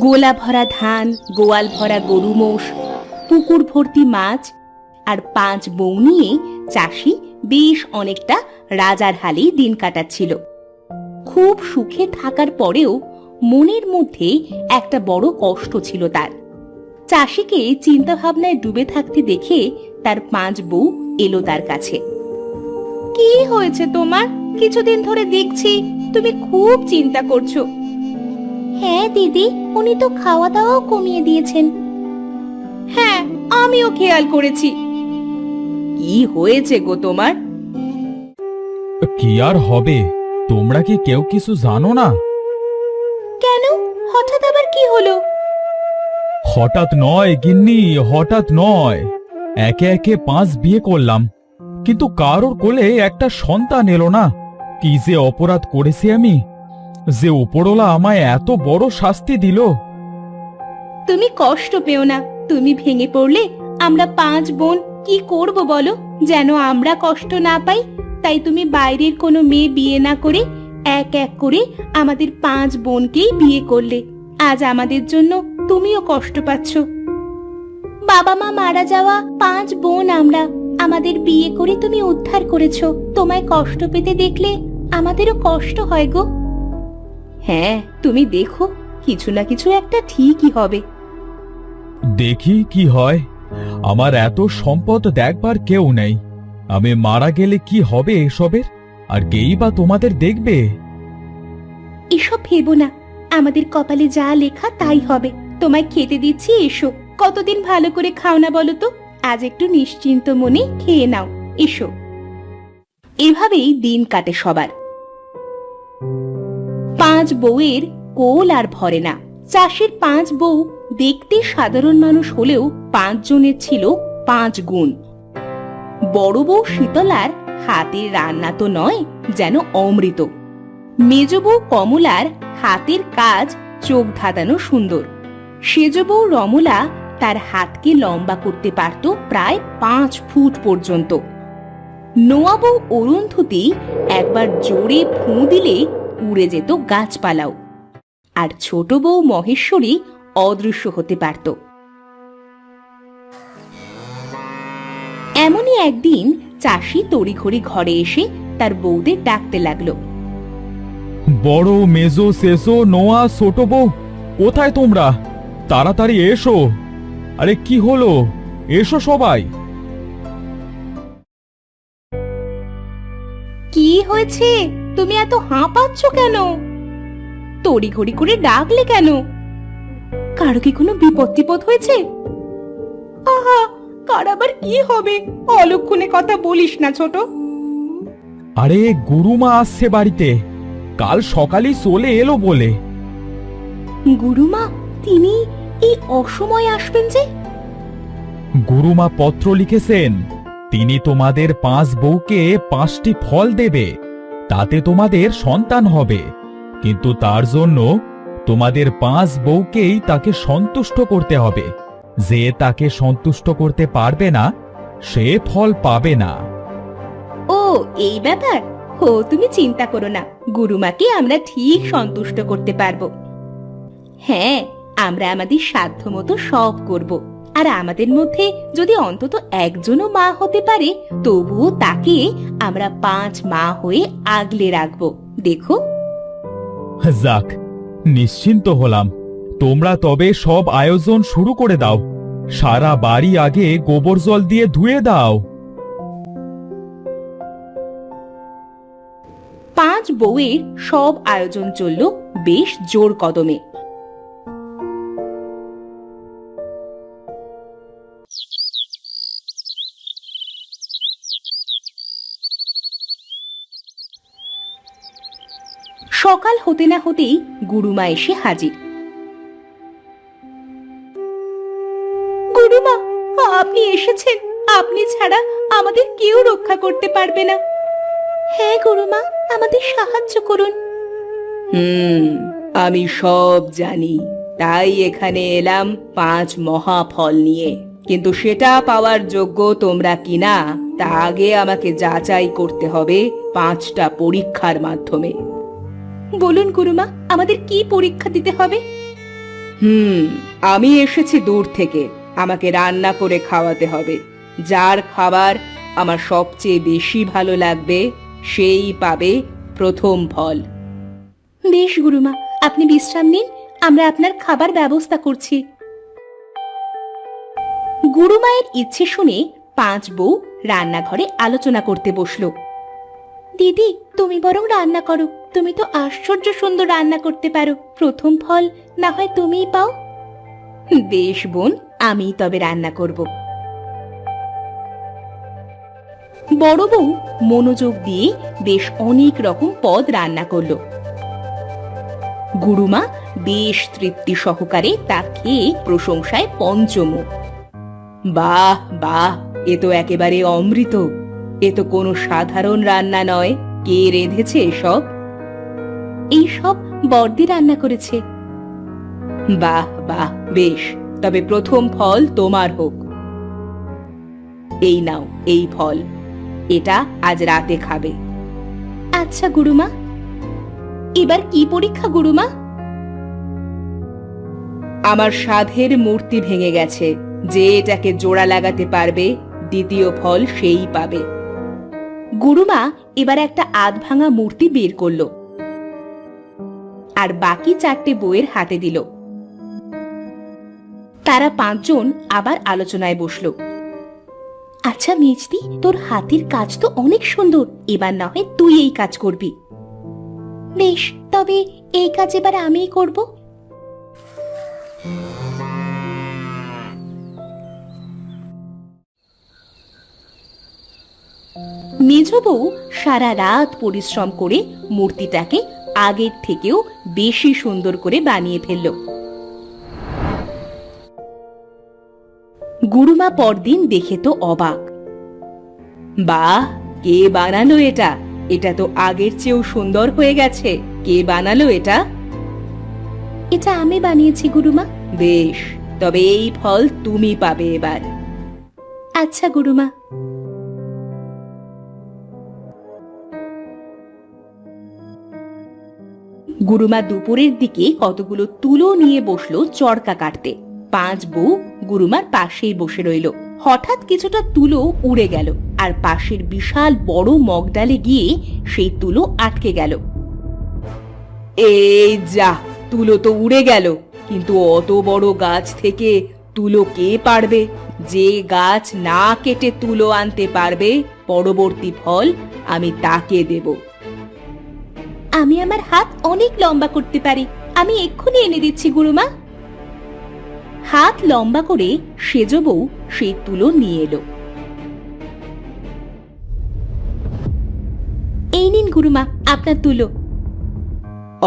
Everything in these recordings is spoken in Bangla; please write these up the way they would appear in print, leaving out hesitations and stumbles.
গোলা ভরা ধান, গোয়াল ভরা গরু মোষ, পুকুর ভর্তি মাছ আর 5 বউ নিয়ে চাষি বেশ অনেকটা রাজার হালেই দিন কাটাচ্ছিল। খুব সুখে থাকার পরেও মনের মধ্যে একটা বড় কষ্ট ছিল তার। চাষিকে চিন্তা ভাবনায় ডুবে থাকতে দেখে তার 5 বউ এলো তার কাছে। কি হয়েছে তোমার? কিছুদিন ধরে দেখছি তুমি খুব চিন্তা করছো। হ্যাঁ দিদি, উনি তো খাওয়া দাওয়াও কমিয়ে দিয়েছেন। হ্যাঁ, আমিও খেয়াল করেছি। কি হয়েছে গো তোমার? কি আর হবে, তোমরা কি কেউ কিছু জানো না? কেন, হঠাৎ আবার কি হলো? হঠাৎ নয় গিন্নি, হঠাৎ নয়। একে একে 5 বিয়ে করলাম, কিন্তু কারোর কোলে একটা সন্তান এলো না। কি যে অপরাধ করেছি আমি, যে উপরওয়ালা আমায় এত বড় শাস্তি দিল। তুমি কষ্ট পেও না। তুমি ভেঙে পড়লে আমরা 5 বোন কি করব বলো? যেন আমরা কষ্ট না পাই, তাই তুমি বাইরের কোনো মেয়ে বিয়ে না করে এক এক করে আমাদের 5 বোনকেই বিয়ে করলে। আজ আমাদের জন্য তুমিও কষ্ট পাচ্ছ। বাবা মা মারা যাওয়া 5 বোন আমরা, আমাদের বিয়ে করে তুমি উদ্ধার করেছো। তোমায় কষ্ট পেতে দেখলে আমাদেরও কষ্ট হয় গো। হ্যাঁ, তুমি দেখো, কিছু না কিছু একটা ঠিকই হবে। দেখি কি হয়। আমার এত সম্পদ দেখবার কেউ নেই। আমি মারা গেলে কি হবে এসবের? আর কেই বা তোমাদের দেখবে? এসব ভেবো না, আমাদের কপালে যা লেখা তাই হবে। তোমায় খেতে দিচ্ছি, এসো। কতদিন ভালো করে খাও না বলো তো? আজ একটু নিশ্চিন্ত মনে খেয়ে নাও, এসো। এভাবেই দিন কাটে সবার। 5 বউয়ের কোল আর ভরে না। চাষির 5 বউ দেখতে সাধারণ মানুষ হলেও 5 জনের ছিল 5 গুণ। বড় বউ শীতলার হাতের রান্না তো নয়, যেন অমৃত। মেজ বউ কমলার হাতের কাজ চোখ ধাঁধানো সুন্দর। সেজ বউ রমলা তার হাতকে লম্বা করতে পারত প্রায় 5 ফুট পর্যন্ত। নোয়া বউ অরুন্ধতী একবার জোরে ফুঁ দিলে উড়ে যেত গাছপালাও। আর ছোট বউ মহেশ্বরী অদৃশ্য হতে পারত। এমনই একদিন চাষি তড়িঘড়ি ঘরে এসে তার বউদের ডাকতে লাগলো। বড়, মেজো, শেষো, নোয়া, ছোট বউ, কোথায় তোমরা? তাড়াতাড়ি এসো। আরে কি হলো? এসো সবাই। কি হয়েছে? তুমি এত হাঁপাচ্ছ কেন? তড়িঘড়ি করে ডাকলে কেন? কারো কি কোনো বিপদ হয়েছে? আহা, কার আবার কি হবে? অলক্ষণে কথা বলিস না ছোট। আরে গুরুমা আসছে বাড়িতে, কাল সকালেই চলে এলো বলে। গুরুমা? তিনি এই অসময়ে আসবেন যে? গুরুমা পত্র লিখেছেন, তিনি তোমাদের 5 বউকে 5টি ফল দেবে, তাতে তোমাদের সন্তান হবে। কিন্তু তার জন্য তোমাদের 5 বউকেই তাকে সন্তুষ্ট করতে হবে। যে তাকে সন্তুষ্ট করতে পারবে না, সে ফল পাবে না। ও, এই ব্যাপার? ও, তুমি চিন্তা করো না, গুরুমাকে আমরা ঠিক সন্তুষ্ট করতে পারবো। হ্যাঁ, আমরা আমাদের সাধ্যমতো সব করব। আর আমাদের মধ্যে যদি অন্তত একজনও মা হতে পারে, তবুও তাকে আমরা 5 মা হয়ে আগলে রাখবো। দেখো। যাক, নিশ্চিন্ত হলাম। তোমরা তবে সব আয়োজন শুরু করে দাও। সারা বাড়ি আগে গোবর জল দিয়ে ধুয়ে দাও। 5 বউয়ের সব আয়োজন চলল বেশ জোর কদমে। সকাল হতে না হতেই গুরুমা এসে হাজির। গুরুমা, আপনি এসেছেন। আপনি ছাড়া আমাদের কেউ রক্ষা করতে পারবে না। হ্যাঁ গুরুমা, আমাদের সাহায্য করুন। আমি সব জানি, তাই এখানে এলাম 5 মহাফল নিয়ে। কিন্তু সেটা পাওয়ার যোগ্য তোমরা কিনা তা আগে আমাকে যাচাই করতে হবে 5টা পরীক্ষার মাধ্যমে। বলুন গুরুমা, আমাদের কি পরীক্ষা দিতে হবে? আমি এসেছি দূর থেকে, আমাকে রান্না করে খাওয়াতে হবে। যার খাবার আমার সবচেয়ে বেশি ভালো লাগবে সেই পাবে প্রথম ফল। বেশ গুরুমা, আপনি বিশ্রাম নিন, আমরা আপনার খাবার ব্যবস্থা করছি। গুরুমায়ের ইচ্ছে শুনে 5 বউ রান্নাঘরে আলোচনা করতে বসলো। দিদি, তুমি বরং রান্না করো, তুমি তো আশ্চর্য সুন্দর রান্না করতে পারো, প্রথম ফল না হয় তুমিই পাও। বেশ বোন, আমি তবে রান্না করব। বড় বউ মনোযোগ দিয়ে বেশ অনেক রকম পদ রান্না করলো। গুরুমা বেশ তৃপ্তি সহকারে তা খেয়ে প্রশংসায় পঞ্চমুখ। বাহ বাহ, এ তো একেবারে অমৃত, এ তো কোনো সাধারণ রান্না নয়। কে রেঁধেছে এসব? এইসব বর্দি রান্না করেছে। বাহ বাহ, বেশ, তবে প্রথম ফল তোমার হোক। এই নাও এই ফল, এটা আজ রাতে খাবে। আচ্ছা গুরুমা। এবার কি পরীক্ষা গুরুমা? আমার সাধের মূর্তি ভেঙে গেছে, যে এটাকে জোড়া লাগাতে পারবে দ্বিতীয় ফল সেই পাবে। গুরুমা এবার একটা আধ ভাঙা মূর্তি বের করলো আর বাকি 4টে বউয়ের হাতে দিল। তারা 5 জন আবার আলোচনায় বসলো। আচ্ছা মিষ্টি, তোর হাতের কাজ তো অনেক সুন্দর, এবার না হয় তুই এই কাজ করবি। বেশ, তবে এই কাজ এবার আমিই করব। মেজ বউ সারা রাত পরিশ্রম করে মূর্তিটাকে আগের থেকেও বেশি সুন্দর করে বানিয়ে ফেলল। গুরুমা পরদিন দেখে তো অবাক। বাহ, কে বানালো এটা? এটা তো আগের চেয়েও সুন্দর হয়ে গেছে। কে বানালো এটা? এটা আমি বানিয়েছি গুরুমা। বেশ, তবে এই ফল তুমি পাবে এবার। আচ্ছা গুরুমা। গুরুমা দুপুরের দিকে কতগুলো তুলো নিয়ে বসলো চরকা কাটতে। 5 বউ গুরুমার পাশেই বসে রইল। হঠাৎ কিছুটা তুলো উড়ে গেল আর পাশের বিশাল বড় মগডালে গিয়ে সেই তুলো আটকে গেল। এই যা, তুলো তো উড়ে গেল, কিন্তু অত বড় গাছ থেকে তুলো কে পারবে? যে গাছ না কেটে তুলো আনতে পারবে পরবর্তী ফল আমি তাকে দেব। আমি আমার হাত অনেক লম্বা করতে পারি, আমি এক্ষুনি এনে দিচ্ছি গুরুমা। হাত লম্বা করে সেজ বউ সেই তুলো নিয়ে এলো। এই নিন গুরুমা, আপনার তুলো।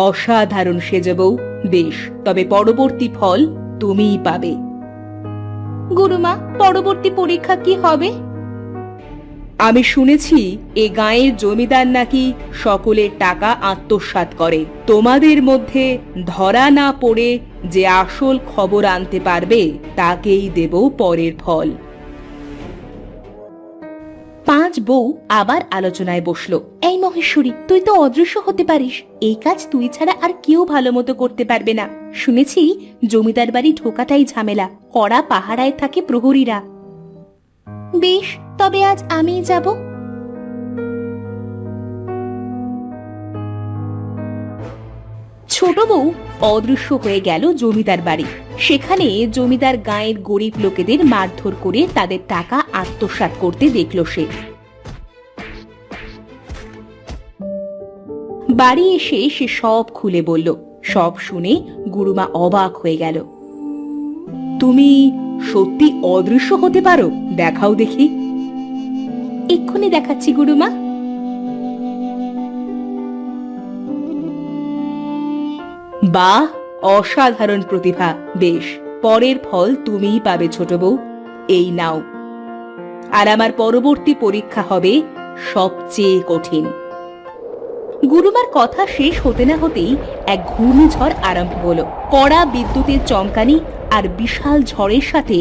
অসাধারণ সেজ বউ, বেশ, তবে পরবর্তী ফল তুমিই পাবে। গুরুমা, পরবর্তী পরীক্ষা কি হবে? আমি শুনেছি এ গাঁয়ের জমিদার নাকি সকলের টাকা আত্মসাৎ করে। তোমাদের মধ্যে ধরা না পড়ে যে আসল খবর আনতে পারবে তাকেই দেব পরের ফল। 5 বউ আবার আলোচনায় বসলো। এই মহেশ্বরী, তুই তো অদৃশ্য হতে পারিস, এই কাজ তুই ছাড়া আর কেউ ভালো মতো করতে পারবে না। শুনেছি জমিদার বাড়ি ঢোকাটাই ঝামেলা, কড়া পাহারায় থাকে প্রহরীরা। বেশ, তবে আজ আমিই যাব। ছোট বউ অদৃশ্য হয়ে গেল জমিদার বাড়ি। সেখানে জমিদার গাঁয়ের গরিব লোকেদের মারধর করে তাদের টাকা আত্মসাৎ করতে দেখল সে। বাড়ি এসে সে সব খুলে বলল। সব শুনে গুরুমা অবাক হয়ে গেল। তুমি সত্যি অদৃশ্য হতে পারো? দেখাও দেখি। এক্ষুনি দেখাচ্ছি গুরুমা। বাহ, অসাধারণ প্রতিভা। বেশ, পরের ফল তুমিই পাবে ছোট বউ, এই নাও। আর আমার পরবর্তী পরীক্ষা হবে সবচেয়ে কঠিন। গুরুমার কথা শেষ হতে না হতেই এক ঘূর্ণিঝড় আরম্ভ হলো। কড়া বিদ্যুতের চমকানি আর বিশাল ঝড়ের সাথে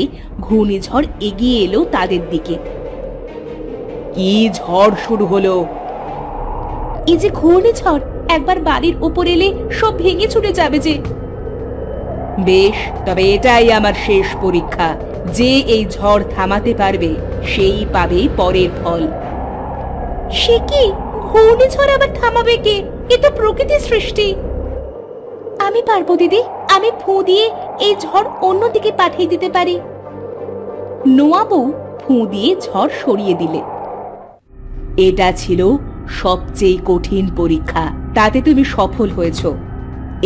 ঘূর্ণিঝড় এগিয়ে এলো তাদের দিকে। কি ঝড় শুরু হলো! এই যে ঘূর্ণিঝড়, একবার বাড়ির উপর এলে সব ভেঙে ছুটে যাবে যে। বেশ, তবে এটাই আমার শেষ পরীক্ষা। যে এই ঝড় থামাতে পারবে সেই পাবে পরের ফল। সে কি, ঘূর্ণিঝড় আবার থামাবে কে? এ তো প্রকৃতির সৃষ্টি। আমি পারবো দিদি, আমি ফু দিয়ে এই ঝড় অন্যদিকে পাঠিয়ে দিতে পারি। নোয়া বউ ফু দিয়ে ঝড় সরিয়ে দিলে। এটা ছিল সবচেয়ে কঠিন পরীক্ষা, তাতে তুমি সফল হয়েছো।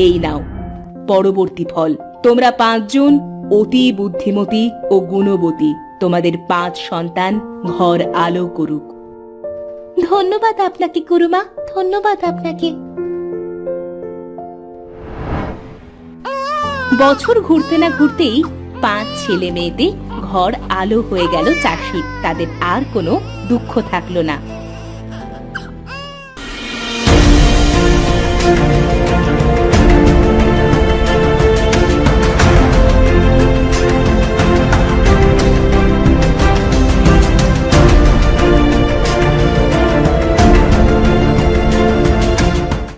এই নাও পরবর্তী ফল। তোমরা 5 জন অতি বুদ্ধিমতী ও গুণবতী, তোমাদের 5 সন্তান ঘর আলো করুক। ধন্যবাদ আপনাকে গুরুমা, ধন্যবাদ আপনাকে। বছর ঘুরতে না ঘুরতেই 5 ছেলে মেয়েতে ঘর আলো হয়ে গেল চাষির। তাদের আর কোনো দুঃখ থাকলো না।